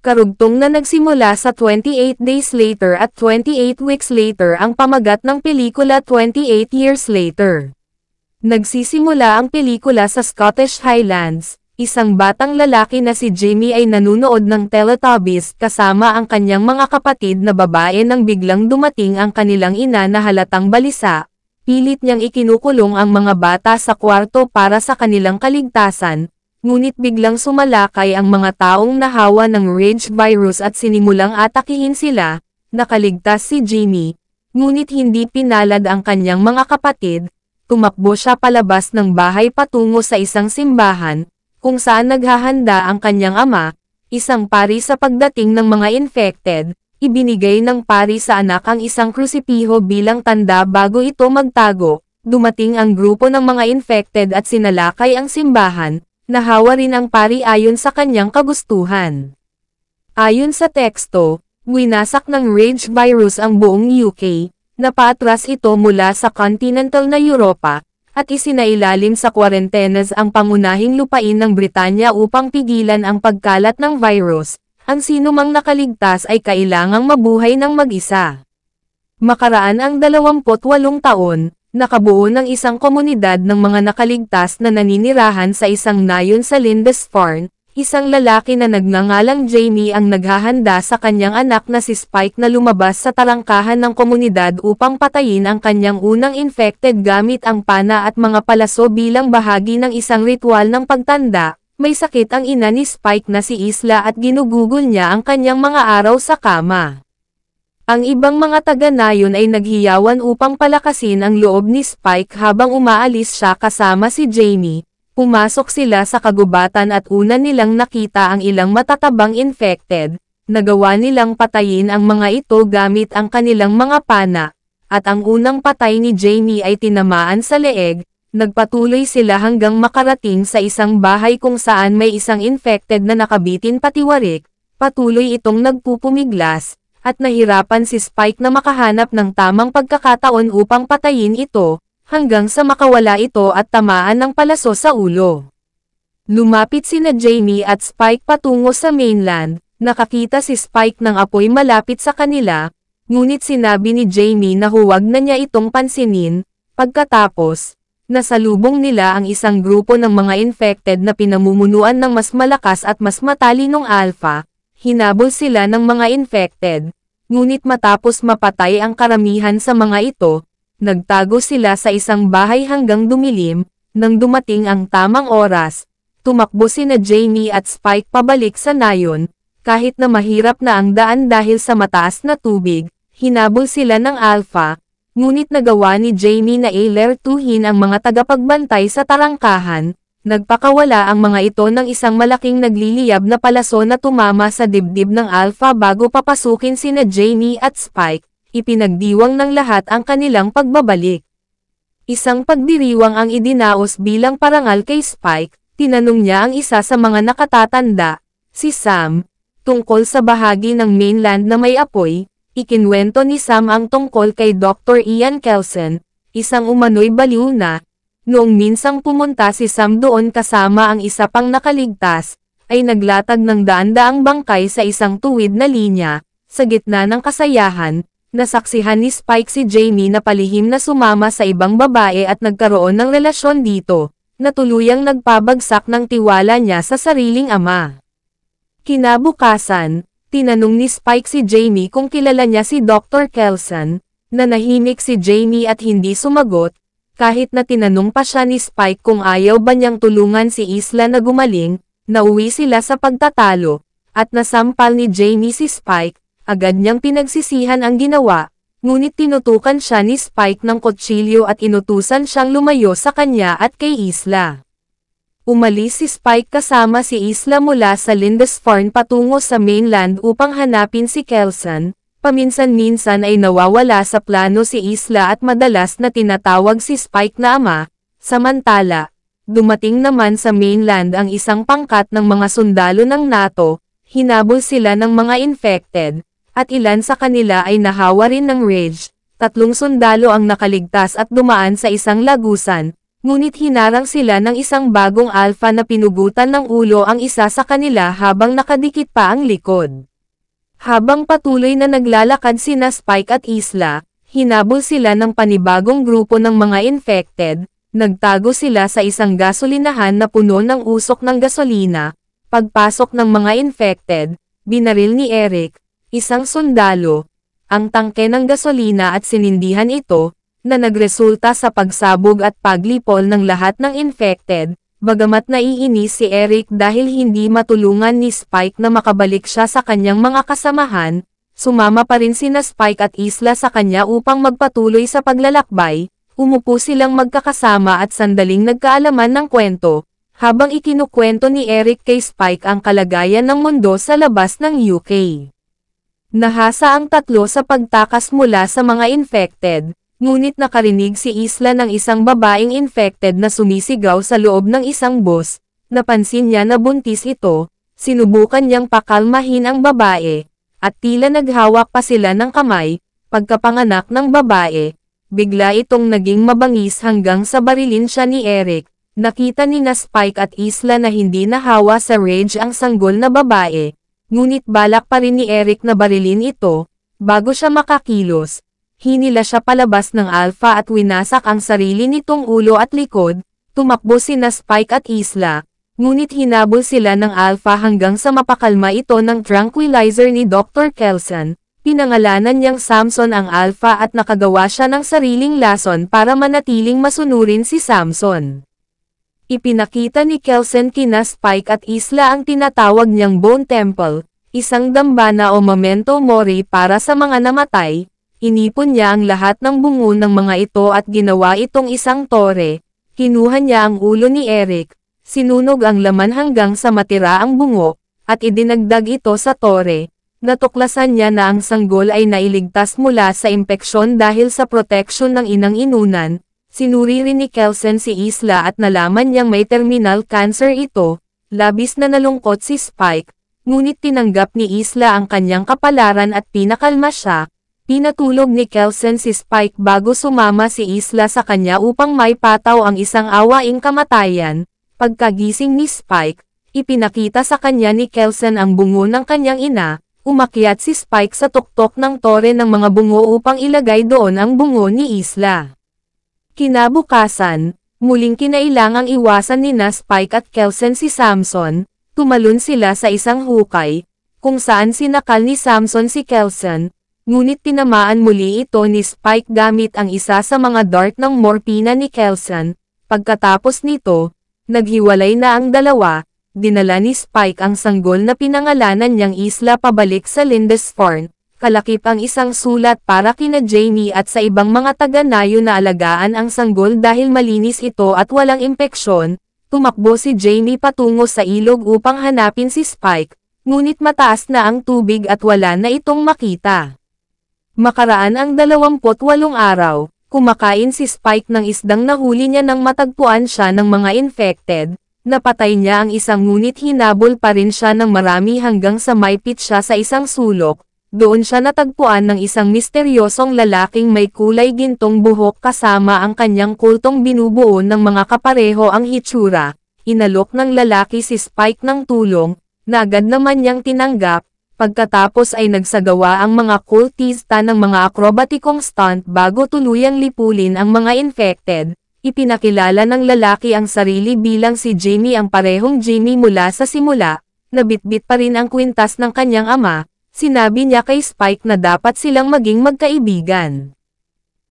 Karugtong na nagsimula sa 28 Days Later at 28 Weeks Later ang pamagat ng pelikula 28 Years Later. Nagsisimula ang pelikula sa Scottish Highlands. Isang batang lalaki na si Jamie ay nanunood ng Teletubbies kasama ang kanyang mga kapatid na babae nang biglang dumating ang kanilang ina na halatang balisa. Pilit niyang ikinukulong ang mga bata sa kwarto para sa kanilang kaligtasan. Ngunit biglang sumalakay ang mga taong nahawa ng rage virus at sinimulang atakihin sila. Nakaligtas si Jamie, ngunit hindi pinalad ang kanyang mga kapatid. Tumakbo siya palabas ng bahay patungo sa isang simbahan, kung saan naghahanda ang kanyang ama, isang pari sa pagdating ng mga infected. Ibinigay ng pari sa anak ang isang krusipiho bilang tanda bago ito magtago. Dumating ang grupo ng mga infected at sinalakay ang simbahan. Nahawa rin ang pari ayon sa kanyang kagustuhan. Ayon sa teksto, winasak ng rage virus ang buong UK, napaatras ito mula sa continental na Europa, at isinailalim sa kwarentenas ang pangunahing lupain ng Britanya upang pigilan ang pagkalat ng virus. Ang sinumang nakaligtas ay kailangang mabuhay ng mag-isa. Makaraan ang 28 taon, nakabuo ng isang komunidad ng mga nakaligtas na naninirahan sa isang nayon sa Lindisfarne. Isang lalaki na nagngangalang Jamie ang naghahanda sa kanyang anak na si Spike na lumabas sa tarangkahan ng komunidad upang patayin ang kanyang unang infected gamit ang pana at mga palaso bilang bahagi ng isang ritual ng pagtanda. May sakit ang ina ni Spike na si Isla at ginugugol niya ang kanyang mga araw sa kama. Ang ibang mga taga-nayon ay naghiyawan upang palakasin ang loob ni Spike habang umaalis siya kasama si Jamie. Pumasok sila sa kagubatan at una nilang nakita ang ilang matatabang infected. Nagawa nilang patayin ang mga ito gamit ang kanilang mga pana. At ang unang patay ni Jamie ay tinamaan sa leeg. Nagpatuloy sila hanggang makarating sa isang bahay kung saan may isang infected na nakabitin patiwarik. Patuloy itong nagpupumiglas. At nahirapan si Spike na makahanap ng tamang pagkakataon upang patayin ito, hanggang sa makawala ito at tamaan ng palaso sa ulo. Lumapit sina Jamie at Spike patungo sa mainland. Nakakita si Spike ng apoy malapit sa kanila, ngunit sinabi ni Jamie na huwag na niya itong pansinin. Pagkatapos, nasalubong nila ang isang grupo ng mga infected na pinamumunuan ng mas malakas at mas matalinong alpha. Hinabol sila ng mga infected, ngunit matapos mapatay ang karamihan sa mga ito, nagtago sila sa isang bahay hanggang dumilim. Nang dumating ang tamang oras, tumakbo sina Jamie at Spike pabalik sa nayon. Kahit na mahirap na ang daan dahil sa mataas na tubig, hinabol sila ng alpha, ngunit nagawa ni Jamie na alertuhin ang mga tagapagbantay sa tarangkahan. Nagpakawala ang mga ito ng isang malaking nagliliyab na palaso na tumama sa dibdib ng alpha bago papasukin sina Jamie at Spike. Ipinagdiwang ng lahat ang kanilang pagbabalik. Isang pagdiriwang ang idinaos bilang parangal kay Spike. Tinanong niya ang isa sa mga nakatatanda, si Sam, tungkol sa bahagi ng mainland na may apoy. Ikinwento ni Sam ang tungkol kay Dr. Ian Kelson, isang umano'y baliw na. Noong minsang pumunta si Sam doon kasama ang isa pang nakaligtas, ay naglatag ng daan-daang bangkay sa isang tuwid na linya. Sa gitna ng kasayahan, nasaksihan ni Spike si Jamie na palihim na sumama sa ibang babae at nagkaroon ng relasyon dito, na tuluyang nagpabagsak ng tiwala niya sa sariling ama. Kinabukasan, tinanong ni Spike si Jamie kung kilala niya si Dr. Kelson. Nanahimik si Jamie at hindi sumagot. Kahit na tinanong pa siya ni Spike kung ayaw ba niyang tulungan si Isla na gumaling, nauwi sila sa pagtatalo, at nasampal ni Jamie si Spike. Agad niyang pinagsisihan ang ginawa, ngunit tinutukan siya ni Spike ng kutsilyo at inutusan siyang lumayo sa kanya at kay Isla. Umalis si Spike kasama si Isla mula sa Lindisfarne patungo sa mainland upang hanapin si Kelson. Paminsan-minsan ay nawawala sa plano si Isla at madalas na tinatawag si Spike na ama. Samantala, dumating naman sa mainland ang isang pangkat ng mga sundalo ng NATO. Hinabol sila ng mga infected, at ilan sa kanila ay nahawa rin ng rage. 3 sundalo ang nakaligtas at dumaan sa isang lagusan, ngunit hinarang sila ng isang bagong alpha na pinugutan ng ulo ang isa sa kanila habang nakadikit pa ang likod. Habang patuloy na naglalakad sina Spike at Isla, hinabol sila ng panibagong grupo ng mga infected, nagtago sila sa isang gasolinahan na puno ng usok ng gasolina. Pagpasok ng mga infected, binaril ni Eric, isang sundalo, ang tangke ng gasolina at sinindihan ito, na nagresulta sa pagsabog at paglipol ng lahat ng infected, bagamat naiinis si Eric dahil hindi matulungan ni Spike na makabalik siya sa kanyang mga kasamahan, sumama pa rin sina Spike at Isla sa kanya upang magpatuloy sa paglalakbay, umupo silang magkakasama at sandaling nagkaalaman ng kwento, habang ikinukwento ni Eric kay Spike ang kalagayan ng mundo sa labas ng UK. Nahasa ang tatlo sa pagtakas mula sa mga infected, ngunit nakarinig si Isla ng isang babaeng infected na sumisigaw sa loob ng isang bus. Napansin niya na buntis ito, sinubukan niyang pakalmahin ang babae, at tila naghawak pa sila ng kamay. Pagkapanganak ng babae, bigla itong naging mabangis hanggang sa barilin siya ni Eric. Nakita ni na Spike at Isla na hindi nahawa sa rage ang sanggol na babae, ngunit balak pa rin ni Eric na barilin ito, bago siya makakilos. Hinila siya palabas ng alpha at winasak ang sarili nitong ulo at likod. Tumakbo sina Spike at Isla, ngunit hinabol sila ng alpha hanggang sa mapakalma ito ng tranquilizer ni Dr. Kelson. Pinangalanan niyang Samson ang alpha at nakagawa siya ng sariling lason para manatiling masunurin si Samson. Ipinakita ni Kelson kina Spike at Isla ang tinatawag niyang Bone Temple, isang dambana o memento mori para sa mga namatay. Inipon niya ang lahat ng bungo ng mga ito at ginawa itong isang tore. Kinuha niya ang ulo ni Eric, sinunog ang laman hanggang sa matira ang bungo, at idinagdag ito sa tore. Natuklasan niya na ang sanggol ay nailigtas mula sa impeksyon dahil sa proteksyon ng inang inunan. Sinuri rin ni Kelson si Isla at nalaman niyang may terminal cancer ito. Labis na nalungkot si Spike, ngunit tinanggap ni Isla ang kanyang kapalaran at pinakalma siya. Pinatulog ni Kelson si Spike bago sumama si Isla sa kanya upang maipataw ang isang awaing kamatayan. Pagkagising ni Spike, ipinakita sa kanya ni Kelson ang bungo ng kanyang ina. Umakyat si Spike sa tuktok ng tore ng mga bungo upang ilagay doon ang bungo ni Isla. Kinabukasan, muling kinailangang iwasan ni na Spike at Kelson si Samson. Tumalon sila sa isang hukay, kung saan sinakal ni Samson si Kelson. Ngunit tinamaan muli ito ni Spike gamit ang isa sa mga dart ng morpina ni Kelson. Pagkatapos nito, naghiwalay na ang dalawa. Dinala ni Spike ang sanggol na pinangalanan niyang Isla pabalik sa Lindisfarne. Kalakip ang isang sulat para kina Jamie at sa ibang mga taga-nayo na alagaan ang sanggol dahil malinis ito at walang impeksyon. Tumakbo si Jamie patungo sa ilog upang hanapin si Spike, ngunit mataas na ang tubig at wala na itong makita. Makaraan ang 28 araw, kumakain si Spike ng isdang nahuli niya nang matagpuan siya ng mga infected. Napatay niya ang isang ngunit hinabol pa rin siya ng marami hanggang sa maipit siya sa isang sulok. Doon siya natagpuan ng isang misteryosong lalaking may kulay gintong buhok kasama ang kanyang kultong binubuo ng mga kapareho ang hitsura. Inalok ng lalaki si Spike ng tulong, na agad naman niyang tinanggap. Pagkatapos ay nagsagawa ang mga kultista ng mga akrobatikong stunt bago tuluyang lipulin ang mga infected. Ipinakilala ng lalaki ang sarili bilang si Jamie, ang parehong Jamie mula sa simula. Nabitbit pa rin ang kwintas ng kanyang ama. Sinabi niya kay Spike na dapat silang maging magkaibigan.